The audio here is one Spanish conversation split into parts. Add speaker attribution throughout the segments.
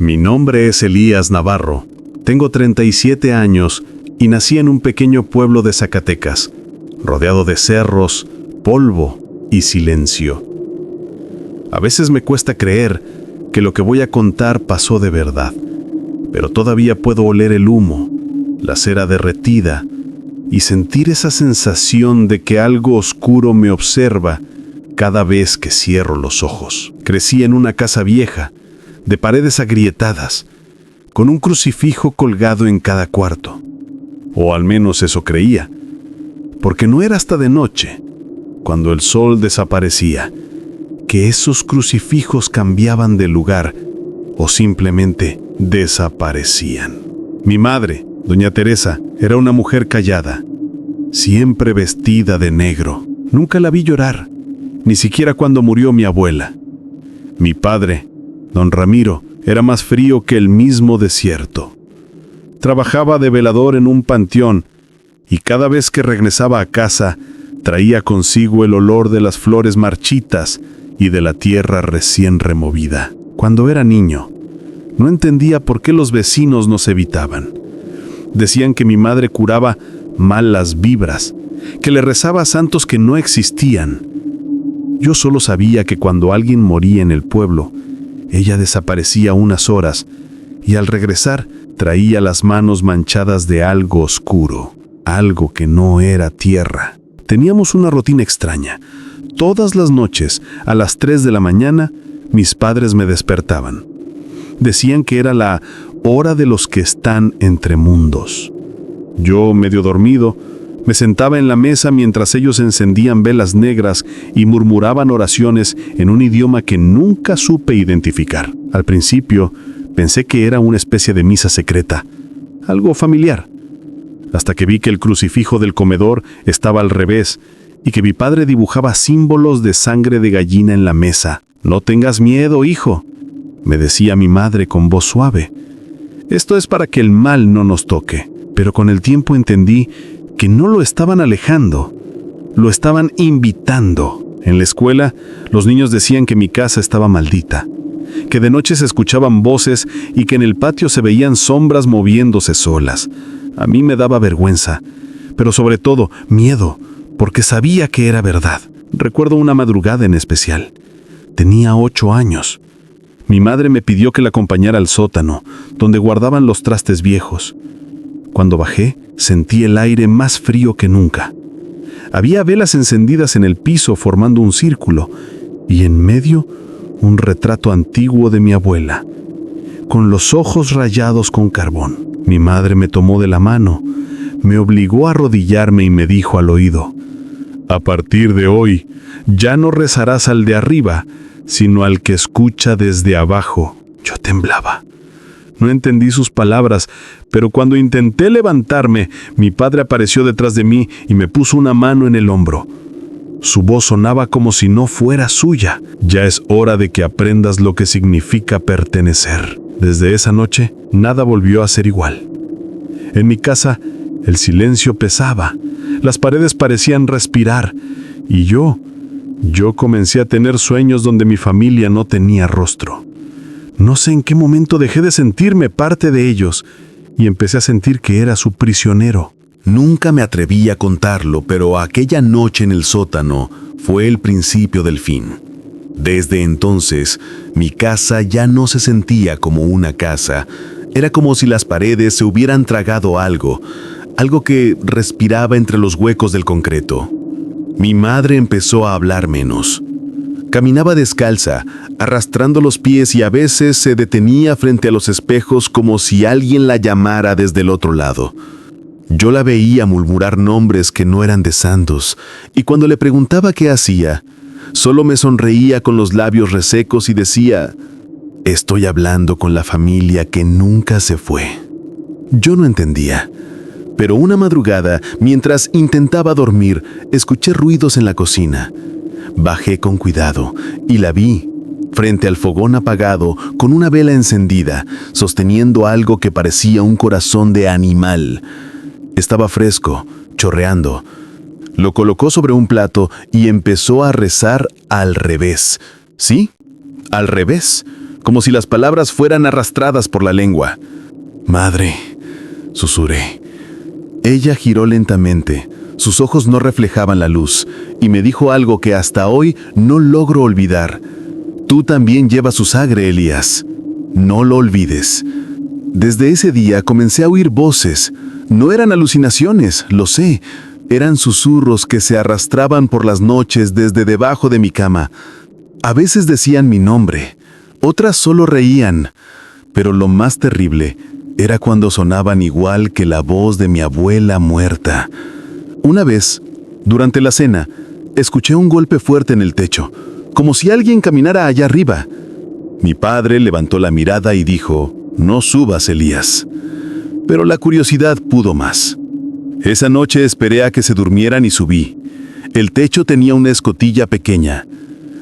Speaker 1: Mi nombre es Elías Navarro, tengo 37 años y nací en un pequeño pueblo de Zacatecas, rodeado de cerros, polvo y silencio. A veces me cuesta creer que lo que voy a contar pasó de verdad, pero todavía puedo oler el humo, la cera derretida y sentir esa sensación de que algo oscuro me observa cada vez que cierro los ojos. Crecí en una casa vieja, de paredes agrietadas, con un crucifijo colgado en cada cuarto. O al menos eso creía, porque no era hasta de noche, cuando el sol desaparecía, que esos crucifijos cambiaban de lugar o simplemente desaparecían. Mi madre, doña Teresa, era una mujer callada, siempre vestida de negro. Nunca la vi llorar, ni siquiera cuando murió mi abuela. Mi padre, don Ramiro, era más frío que el mismo desierto. Trabajaba de velador en un panteón y cada vez que regresaba a casa traía consigo el olor de las flores marchitas y de la tierra recién removida. Cuando era niño, no entendía por qué los vecinos nos evitaban. Decían que mi madre curaba malas vibras, que le rezaba a santos que no existían. Yo solo sabía que cuando alguien moría en el pueblo, ella desaparecía unas horas y al regresar traía las manos manchadas de algo oscuro, algo que no era tierra. Teníamos una rutina extraña. Todas las noches, a las 3 de la mañana, mis padres me despertaban. Decían que era la hora de los que están entre mundos. Yo, medio dormido, me sentaba en la mesa mientras ellos encendían velas negras y murmuraban oraciones en un idioma que nunca supe identificar. Al principio, pensé que era una especie de misa secreta, algo familiar, hasta que vi que el crucifijo del comedor estaba al revés y que mi padre dibujaba símbolos de sangre de gallina en la mesa. «No tengas miedo, hijo», me decía mi madre con voz suave. «Esto es para que el mal no nos toque». Pero con el tiempo entendí que no lo estaban alejando, lo estaban invitando. En la escuela, los niños decían que mi casa estaba maldita, que de noche se escuchaban voces y que en el patio se veían sombras moviéndose solas. A mí me daba vergüenza, pero sobre todo miedo, porque sabía que era verdad. Recuerdo una madrugada en especial. Tenía 8 años. Mi madre me pidió que la acompañara al sótano, donde guardaban los trastes viejos. Cuando bajé, sentí el aire más frío que nunca. Había velas encendidas en el piso formando un círculo, y en medio, un retrato antiguo de mi abuela, con los ojos rayados con carbón. Mi madre me tomó de la mano, me obligó a arrodillarme y me dijo al oído: «A partir de hoy, ya no rezarás al de arriba, sino al que escucha desde abajo». Yo temblaba. No entendí sus palabras, pero cuando intenté levantarme, mi padre apareció detrás de mí y me puso una mano en el hombro. Su voz sonaba como si no fuera suya. «Ya es hora de que aprendas lo que significa pertenecer». Desde esa noche, nada volvió a ser igual. En mi casa, el silencio pesaba, las paredes parecían respirar, y yo comencé a tener sueños donde mi familia no tenía rostro. No sé en qué momento dejé de sentirme parte de ellos y empecé a sentir que era su prisionero.
Speaker 2: Nunca me atreví a contarlo, pero aquella noche en el sótano fue el principio del fin. Desde entonces, mi casa ya no se sentía como una casa. Era como si las paredes se hubieran tragado algo que respiraba entre los huecos del concreto. Mi madre empezó a hablar menos. Caminaba descalza, arrastrando los pies y a veces se detenía frente a los espejos como si alguien la llamara desde el otro lado. Yo la veía murmurar nombres que no eran de santos, y cuando le preguntaba qué hacía, solo me sonreía con los labios resecos y decía: «Estoy hablando con la familia que nunca se fue». Yo no entendía, pero una madrugada, mientras intentaba dormir, escuché ruidos en la cocina. Bajé con cuidado y la vi, frente al fogón apagado, con una vela encendida, sosteniendo algo que parecía un corazón de animal. Estaba fresco, chorreando. Lo colocó sobre un plato y empezó a rezar al revés. Sí, al revés, como si las palabras fueran arrastradas por la lengua. «Madre», susurré. Ella giró lentamente. Sus ojos no reflejaban la luz, y me dijo algo que hasta hoy no logro olvidar. «Tú también llevas su sangre, Elías. No lo olvides». Desde ese día comencé a oír voces. No eran alucinaciones, lo sé. Eran susurros que se arrastraban por las noches desde debajo de mi cama. A veces decían mi nombre, otras solo reían. Pero lo más terrible era cuando sonaban igual que la voz de mi abuela muerta. Una vez, durante la cena, escuché un golpe fuerte en el techo, como si alguien caminara allá arriba. Mi padre levantó la mirada y dijo: «No subas, Elías». Pero la curiosidad pudo más. Esa noche esperé a que se durmieran y subí. El techo tenía una escotilla pequeña.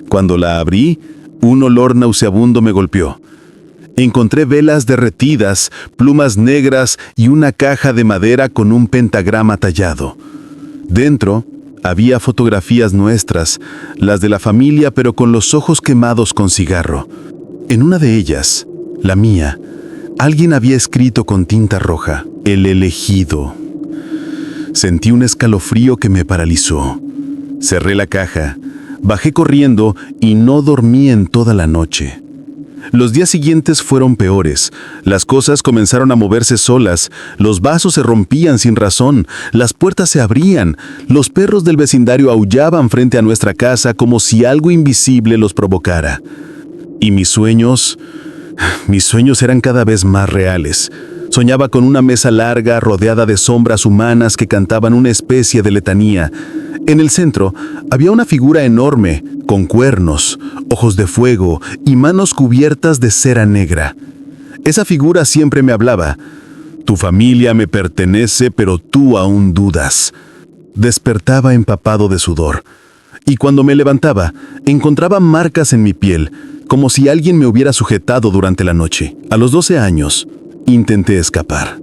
Speaker 2: Cuando la abrí, un olor nauseabundo me golpeó. Encontré velas derretidas, plumas negras y una caja de madera con un pentagrama tallado. Dentro había fotografías nuestras, las de la familia, pero con los ojos quemados con cigarro. En una de ellas, la mía, alguien había escrito con tinta roja: «El elegido». Sentí un escalofrío que me paralizó. Cerré la caja, bajé corriendo y no dormí en toda la noche. Los días siguientes fueron peores. Las cosas comenzaron a moverse solas, los vasos se rompían sin razón, las puertas se abrían, los perros del vecindario aullaban frente a nuestra casa como si algo invisible los provocara. Y mis sueños eran cada vez más reales. Soñaba con una mesa larga rodeada de sombras humanas que cantaban una especie de letanía. En el centro había una figura enorme, con cuernos, ojos de fuego y manos cubiertas de cera negra. Esa figura siempre me hablaba: «Tu familia me pertenece, pero tú aún dudas». Despertaba empapado de sudor, y cuando me levantaba, encontraba marcas en mi piel, como si alguien me hubiera sujetado durante la noche. A los 12 años, intenté escapar.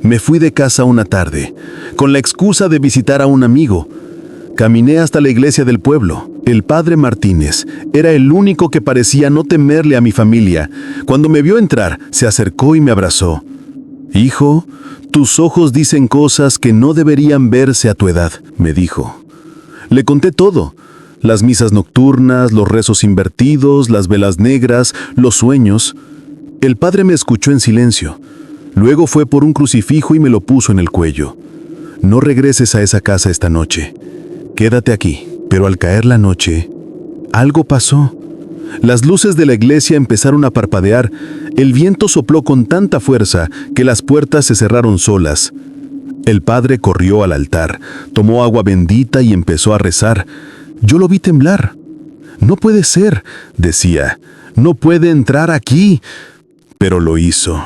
Speaker 2: Me fui de casa una tarde, con la excusa de visitar a un amigo. Caminé hasta la iglesia del pueblo. El padre Martínez era el único que parecía no temerle a mi familia. Cuando me vio entrar, se acercó y me abrazó. «Hijo, tus ojos dicen cosas que no deberían verse a tu edad», me dijo. Le conté todo: las misas nocturnas, los rezos invertidos, las velas negras, los sueños. El padre me escuchó en silencio. Luego fue por un crucifijo y me lo puso en el cuello. «No regreses a esa casa esta noche. Quédate aquí». Pero al caer la noche, algo pasó. Las luces de la iglesia empezaron a parpadear. El viento sopló con tanta fuerza que las puertas se cerraron solas. El padre corrió al altar, tomó agua bendita y empezó a rezar. Yo lo vi temblar. «No puede ser», decía. «No puede entrar aquí». Pero lo hizo.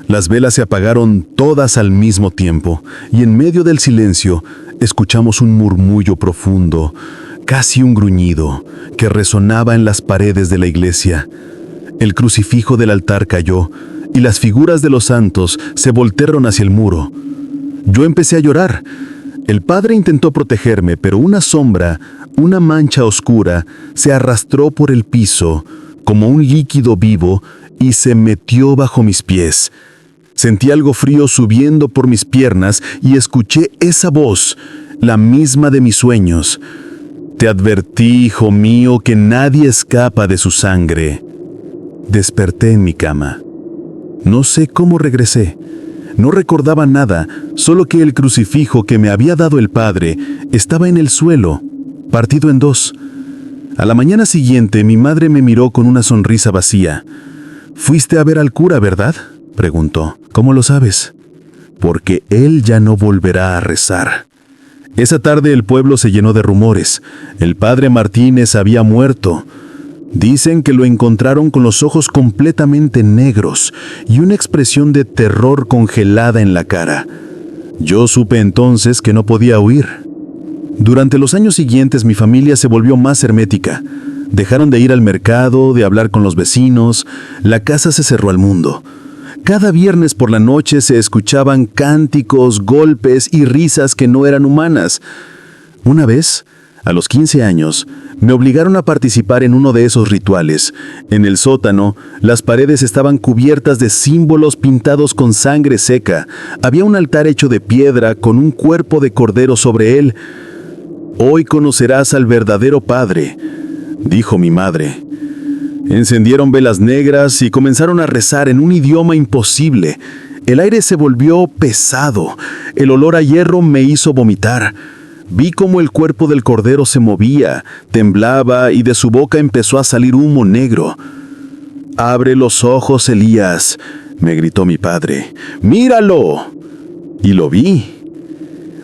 Speaker 2: Las velas se apagaron todas al mismo tiempo, y en medio del silencio escuchamos un murmullo profundo, casi un gruñido, que resonaba en las paredes de la iglesia. El crucifijo del altar cayó, y las figuras de los santos se voltearon hacia el muro. Yo empecé a llorar. El padre intentó protegerme, pero una sombra, una mancha oscura, se arrastró por el piso, como un líquido vivo, y se metió bajo mis pies. Sentí algo frío subiendo por mis piernas y escuché esa voz, la misma de mis sueños: «Te advertí, hijo mío, que nadie escapa de su sangre». Desperté en mi cama. No sé cómo regresé. No recordaba nada, solo que el crucifijo que me había dado el padre estaba en el suelo, partido en dos. A la mañana siguiente, mi madre me miró con una sonrisa vacía. «¿Fuiste a ver al cura, verdad?», preguntó. «¿Cómo lo sabes?». «Porque él ya no volverá a rezar». Esa tarde el pueblo se llenó de rumores. El padre Martínez había muerto. Dicen que lo encontraron con los ojos completamente negros y una expresión de terror congelada en la cara. Yo supe entonces que no podía huir. Durante los años siguientes mi familia se volvió más hermética. Dejaron de ir al mercado, de hablar con los vecinos. La casa se cerró al mundo. Cada viernes por la noche se escuchaban cánticos, golpes y risas que no eran humanas. Una vez, a los 15 años, Me obligaron a participar en uno de esos rituales. En el sótano, las paredes estaban cubiertas de símbolos pintados con sangre seca. Había un altar hecho de piedra con un cuerpo de cordero sobre él. «Hoy conocerás al verdadero Padre», dijo mi madre. Encendieron velas negras y comenzaron a rezar en un idioma imposible. El aire se volvió pesado. El olor a hierro me hizo vomitar. Vi cómo el cuerpo del cordero se movía, temblaba y de su boca empezó a salir humo negro. «Abre los ojos, Elías», me gritó mi padre. «¡Míralo!». Y lo vi.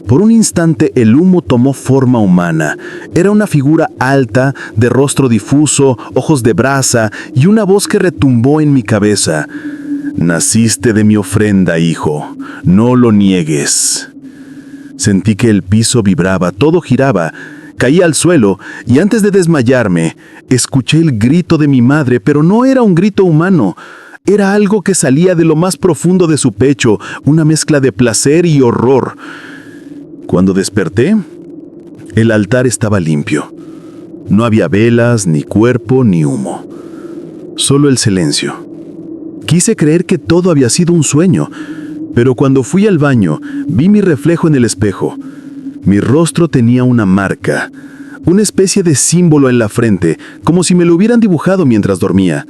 Speaker 2: Por un instante el humo tomó forma humana. Era una figura alta, de rostro difuso, ojos de brasa y una voz que retumbó en mi cabeza. «Naciste de mi ofrenda, hijo. No lo niegues». Sentí que el piso vibraba, todo giraba. Caí al suelo y antes de desmayarme, escuché el grito de mi madre, pero no era un grito humano. Era algo que salía de lo más profundo de su pecho, una mezcla de placer y horror. Cuando desperté, el altar estaba limpio. No había velas, ni cuerpo, ni humo. Solo el silencio. Quise creer que todo había sido un sueño, pero cuando fui al baño, vi mi reflejo en el espejo. Mi rostro tenía una marca, una especie de símbolo en la frente, como si me lo hubieran dibujado mientras dormía.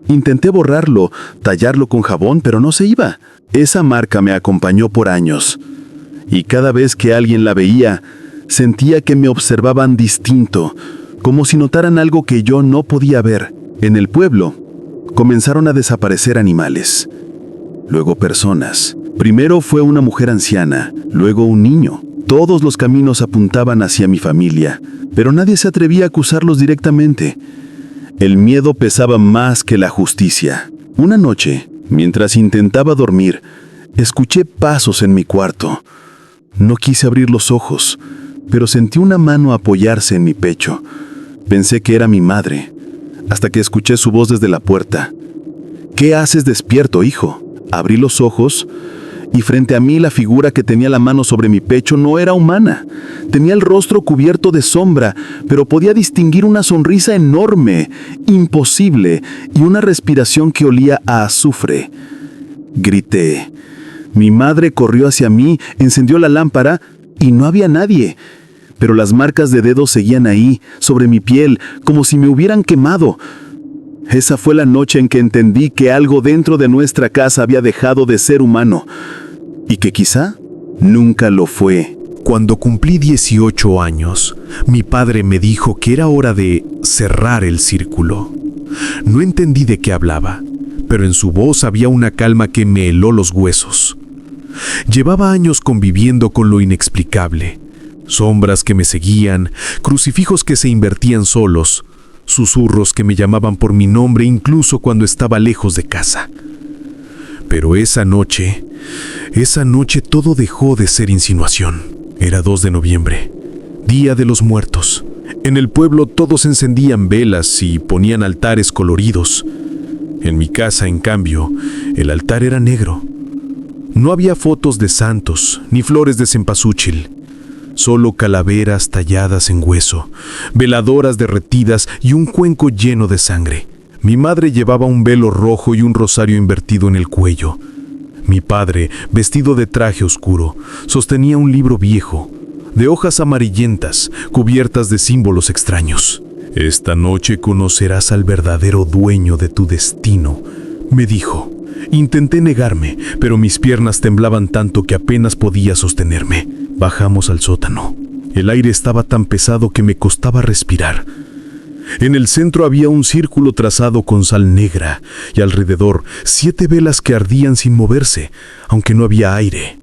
Speaker 2: Intenté borrarlo, tallarlo con jabón, pero no se iba. Esa marca me acompañó por años. Y cada vez que alguien la veía, sentía que me observaban distinto, como si notaran algo que yo no podía ver. En el pueblo, comenzaron a desaparecer animales. Luego personas. Primero fue una mujer anciana, luego un niño. Todos los caminos apuntaban hacia mi familia, pero nadie se atrevía a acusarlos directamente. El miedo pesaba más que la justicia. Una noche, mientras intentaba dormir, escuché pasos en mi cuarto. No quise abrir los ojos, pero sentí una mano apoyarse en mi pecho. Pensé que era mi madre, hasta que escuché su voz desde la puerta. «¿Qué haces despierto, hijo?». Abrí los ojos y frente a mí la figura que tenía la mano sobre mi pecho no era humana. Tenía el rostro cubierto de sombra, pero podía distinguir una sonrisa enorme, imposible, y una respiración que olía a azufre. Grité. Mi madre corrió hacia mí, encendió la lámpara y no había nadie. Pero las marcas de dedos seguían ahí, sobre mi piel, como si me hubieran quemado. Esa fue la noche en que entendí que algo dentro de nuestra casa había dejado de ser humano, y que quizá nunca lo fue.
Speaker 1: Cuando cumplí 18 años, mi padre me dijo que era hora de cerrar el círculo. No entendí de qué hablaba, pero en su voz había una calma que me heló los huesos. Llevaba años conviviendo con lo inexplicable. Sombras que me seguían, crucifijos que se invertían solos, susurros que me llamaban por mi nombre incluso cuando estaba lejos de casa. Pero esa noche todo dejó de ser insinuación. Era 2 de noviembre, Día de los Muertos. En el pueblo todos encendían velas y ponían altares coloridos. En mi casa, en cambio, el altar era negro. No había fotos de santos ni flores de cempasúchil. Solo calaveras talladas en hueso, veladoras derretidas y un cuenco lleno de sangre. Mi madre llevaba un velo rojo y un rosario invertido en el cuello. Mi padre, vestido de traje oscuro, sostenía un libro viejo, de hojas amarillentas, cubiertas de símbolos extraños. «Esta noche conocerás al verdadero dueño de tu destino», me dijo. Intenté negarme, pero mis piernas temblaban tanto que apenas podía sostenerme. Bajamos al sótano. El aire estaba tan pesado que me costaba respirar. En el centro había un círculo trazado con sal negra y alrededor 7 velas que ardían sin moverse, aunque no había aire.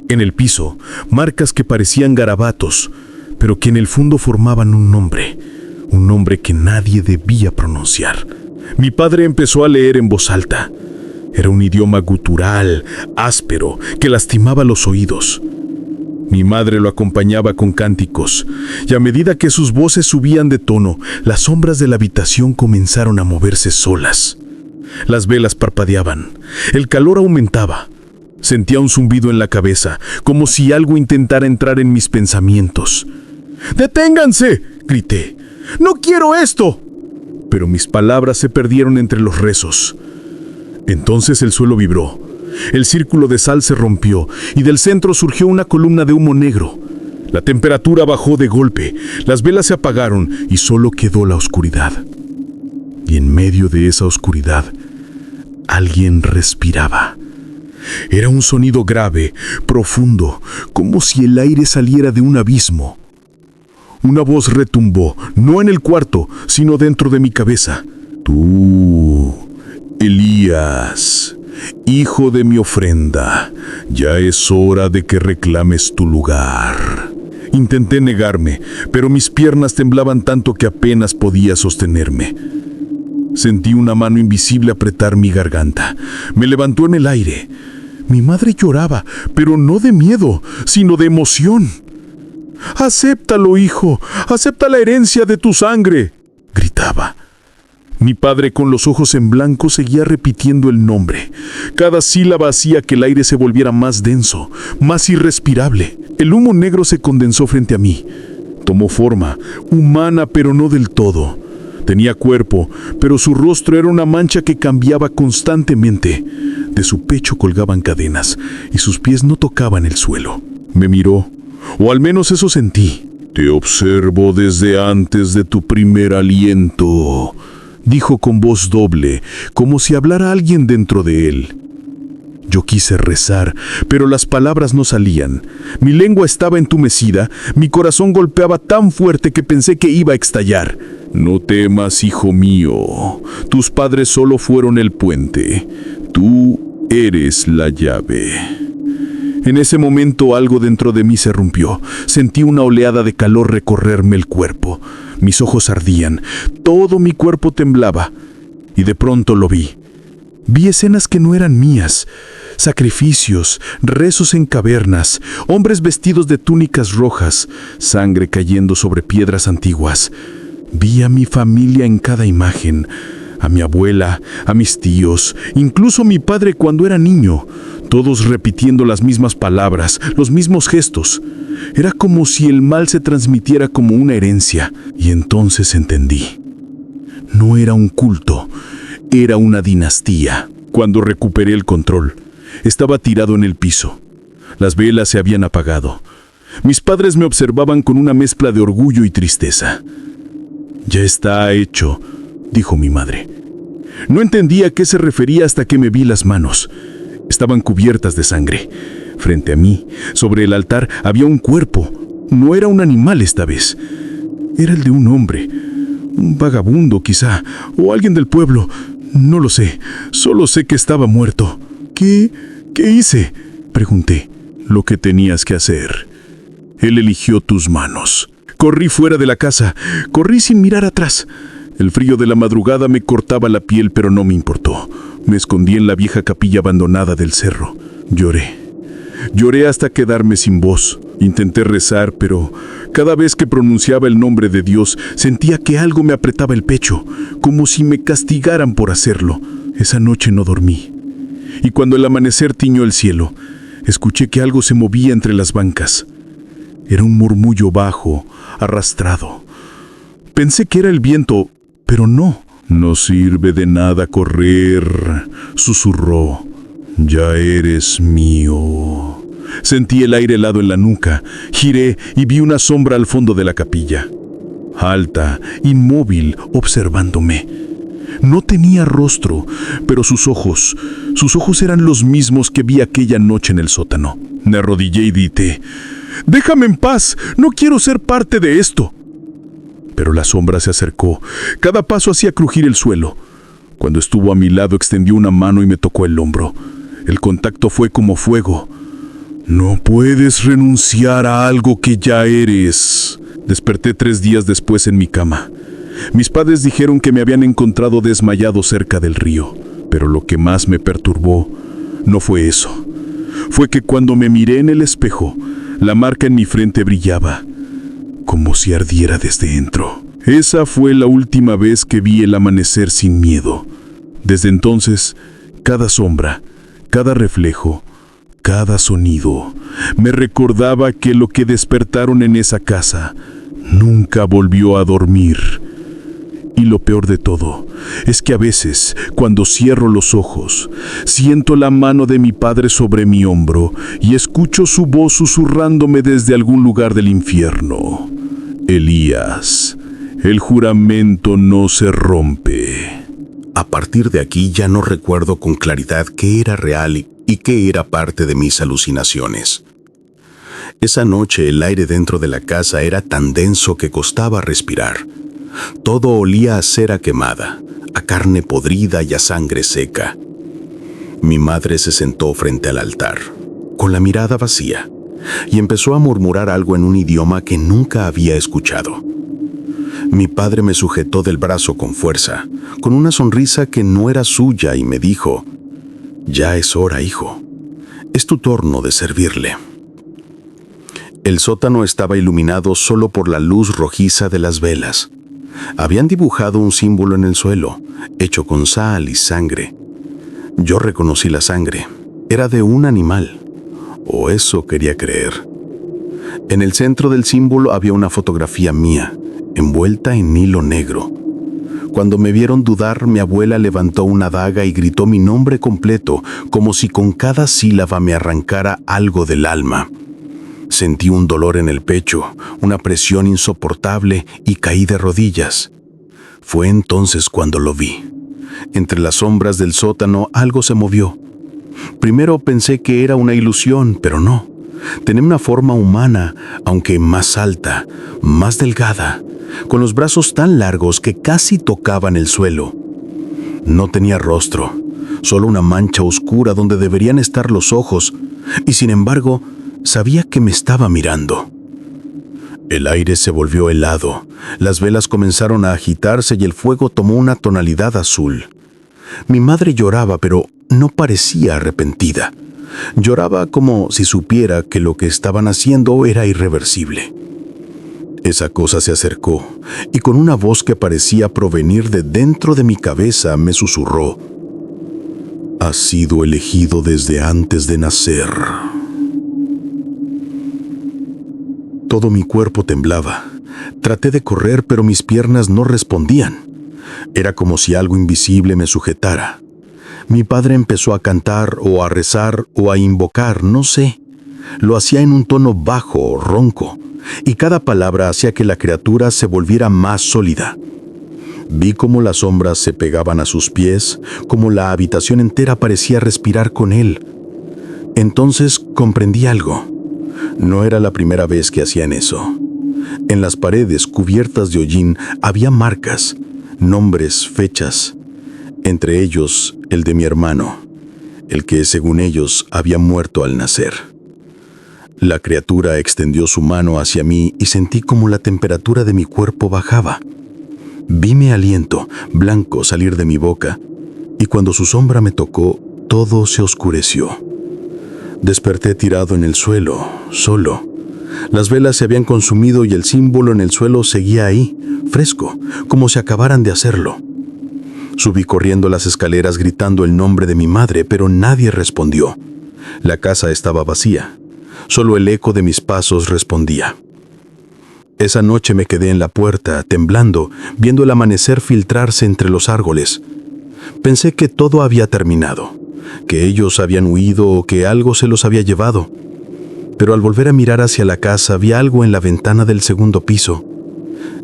Speaker 1: En el piso, marcas que parecían garabatos, pero que en el fondo formaban un nombre que nadie debía pronunciar. Mi padre empezó a leer en voz alta. Era un idioma gutural, áspero, que lastimaba los oídos. Mi madre lo acompañaba con cánticos, y a medida que sus voces subían de tono, las sombras de la habitación comenzaron a moverse solas. Las velas parpadeaban, el calor aumentaba. Sentía un zumbido en la cabeza, como si algo intentara entrar en mis pensamientos. «¡Deténganse!», grité.
Speaker 3: ¡No quiero esto! Pero mis palabras se perdieron entre los rezos. Entonces el suelo vibró. El círculo de sal se rompió y del centro surgió una columna de humo negro. La temperatura bajó de golpe, las velas se apagaron y solo quedó la oscuridad. Y en medio de esa oscuridad, alguien respiraba. Era un sonido grave, profundo, como si el aire saliera de un abismo. Una voz retumbó, no en el cuarto, sino dentro de mi cabeza. Tú, Elías, hijo de mi ofrenda, ya es hora de que reclames tu lugar. Intenté negarme, pero mis piernas temblaban tanto que apenas podía sostenerme. Sentí una mano invisible apretar mi garganta. Me levantó en el aire. Mi madre lloraba, pero no de miedo, sino de emoción. «Acéptalo, hijo, acepta la herencia de tu sangre», gritaba. Mi padre, con los ojos en blanco, seguía repitiendo el nombre. Cada sílaba hacía que el aire se volviera más denso, más irrespirable. El humo negro se condensó frente a mí. Tomó forma, humana pero no del todo. Tenía cuerpo, pero su rostro era una mancha que cambiaba constantemente. De su pecho colgaban cadenas y sus pies no tocaban el suelo. Me miró, o al menos eso sentí. «Te observo desde antes de tu primer aliento», dijo con voz doble, como si hablara alguien dentro de él. Yo quise rezar, pero las palabras no salían. Mi lengua estaba entumecida, mi corazón golpeaba tan fuerte que pensé que iba a estallar. «No temas, hijo mío, tus padres solo fueron el puente. Tú eres la llave». En ese momento algo dentro de mí se rompió. Sentí una oleada de calor recorrerme el cuerpo. Mis ojos ardían, todo mi cuerpo temblaba. Y de pronto lo vi. Vi escenas que no eran mías. Sacrificios, rezos en cavernas, hombres vestidos de túnicas rojas, sangre cayendo sobre piedras antiguas. Vi a mi familia en cada imagen, a mi abuela, a mis tíos, incluso a mi padre cuando era niño, todos repitiendo las mismas palabras, los mismos gestos. Era como si el mal se transmitiera como una herencia, y entonces entendí. No era un culto, era una dinastía. Cuando recuperé el control, estaba tirado en el piso. Las velas se habían apagado. Mis padres me observaban con una mezcla de orgullo y tristeza. «Ya está hecho», dijo mi madre. No entendía a qué se refería hasta que me vi las manos. Estaban cubiertas de sangre. Frente a mí, sobre el altar, había un cuerpo. No era un animal esta vez. Era el de un hombre. Un vagabundo, quizá, o alguien del pueblo. No lo sé. Solo sé que estaba muerto. ¿Qué hice?, pregunté. «Lo que tenías que hacer. Él eligió tus manos». Corrí fuera de la casa. Corrí sin mirar atrás. El frío de la madrugada me cortaba la piel, pero no me importó. Me escondí en la vieja capilla abandonada del cerro. Lloré. Lloré hasta quedarme sin voz. Intenté rezar, pero cada vez que pronunciaba el nombre de Dios, sentía que algo me apretaba el pecho, como si me castigaran por hacerlo. Esa noche no dormí. Y cuando el amanecer tiñó el cielo, escuché que algo se movía entre las bancas. Era un murmullo bajo, arrastrado. Pensé que era el viento, pero no. «No sirve de nada correr», susurró. «Ya eres mío». Sentí el aire helado en la nuca. Giré y vi una sombra al fondo de la capilla. Alta, inmóvil, observándome. No tenía rostro, pero sus ojos eran los mismos que vi aquella noche en el sótano. Me arrodillé y grité: «Déjame en paz, no quiero ser parte de esto». Pero la sombra se acercó. Cada paso hacía crujir el suelo. Cuando estuvo a mi lado, extendió una mano y me tocó el hombro. El contacto fue como fuego. «No puedes renunciar a algo que ya eres». Desperté 3 días después en mi cama. Mis padres dijeron que me habían encontrado desmayado cerca del río. Pero lo que más me perturbó no fue eso. Fue que cuando me miré en el espejo, la marca en mi frente brillaba, como si ardiera desde dentro. Esa fue la última vez que vi el amanecer sin miedo. Desde entonces, cada sombra, cada reflejo, cada sonido me recordaba que lo que despertaron en esa casa Nunca volvió a dormir. Y lo peor de todo es que a veces, cuando cierro los ojos, siento la mano de mi padre sobre mi hombro y escucho su voz susurrándome desde algún lugar del infierno. Elías, el juramento no se rompe.
Speaker 2: A partir de aquí ya no recuerdo con claridad qué era real y qué era parte de mis alucinaciones. Esa noche el aire dentro de la casa era tan denso que costaba respirar. Todo olía a cera quemada, a carne podrida y a sangre seca. Mi madre se sentó frente al altar, con la mirada vacía, y empezó a murmurar algo en un idioma que nunca había escuchado. Mi padre me sujetó del brazo con fuerza, con una sonrisa que no era suya, y me dijo: «Ya es hora, hijo. Es tu turno de servirle». El sótano estaba iluminado solo por la luz rojiza de las velas. Habían dibujado un símbolo en el suelo, hecho con sal y sangre. Yo reconocí la sangre. Era de un animal, o eso quería creer. En el centro del símbolo había una fotografía mía, envuelta en hilo negro. Cuando me vieron dudar, mi abuela levantó una daga y gritó mi nombre completo, como si con cada sílaba me arrancara algo del alma. Sentí un dolor en el pecho, una presión insoportable y caí de rodillas. Fue entonces cuando lo vi. Entre las sombras del sótano algo se movió. Primero pensé que era una ilusión, pero no. Tenía una forma humana, aunque más alta, más delgada, con los brazos tan largos que casi tocaban el suelo. No tenía rostro, solo una mancha oscura donde deberían estar los ojos, y sin embargo, sabía que me estaba mirando. El aire se volvió helado, las velas comenzaron a agitarse y el fuego tomó una tonalidad azul. Mi madre lloraba, pero no parecía arrepentida. Lloraba como si supiera que lo que estaban haciendo era irreversible. Esa cosa se acercó y con una voz que parecía provenir de dentro de mi cabeza me susurró: «Has sido elegido desde antes de nacer». Todo mi cuerpo temblaba. Traté de correr, pero mis piernas no respondían. Era como si algo invisible me sujetara. Mi padre empezó a cantar o a rezar o a invocar, no sé. Lo hacía en un tono bajo, ronco, y cada palabra hacía que la criatura se volviera más sólida. Vi cómo las sombras se pegaban a sus pies, cómo la habitación entera parecía respirar con él. Entonces comprendí algo. No era la primera vez que hacían eso. En las paredes cubiertas de hollín había marcas, nombres, fechas. Entre ellos, el de mi hermano, el que, según ellos, había muerto al nacer. La criatura extendió su mano hacia mí y sentí como la temperatura de mi cuerpo bajaba. Vi mi aliento, blanco, salir de mi boca, y cuando su sombra me tocó, todo se oscureció. Desperté tirado en el suelo, solo. Las velas se habían consumido y el símbolo en el suelo seguía ahí, fresco, como si acabaran de hacerlo. Subí corriendo las escaleras gritando el nombre de mi madre, pero nadie respondió. La casa estaba vacía. Solo el eco de mis pasos respondía. Esa noche me quedé en la puerta, temblando, viendo el amanecer filtrarse entre los árboles. Pensé que todo había terminado, que ellos habían huido o que algo se los había llevado. Pero al volver a mirar hacia la casa vi algo en la ventana del segundo piso.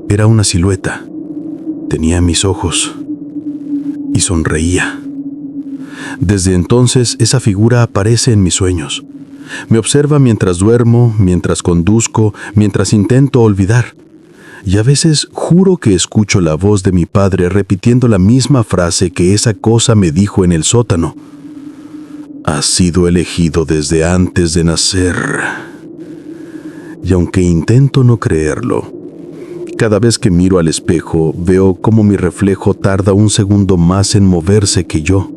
Speaker 2: Era una silueta. Tenía mis ojos y sonreía. Desde entonces esa figura aparece en mis sueños. Me observa mientras duermo, mientras conduzco, mientras intento olvidar. Y a veces juro que escucho la voz de mi padre repitiendo la misma frase que esa cosa me dijo en el sótano. Has sido elegido desde antes de nacer. Y aunque intento no creerlo, cada vez que miro al espejo veo cómo mi reflejo tarda un segundo más en moverse que yo,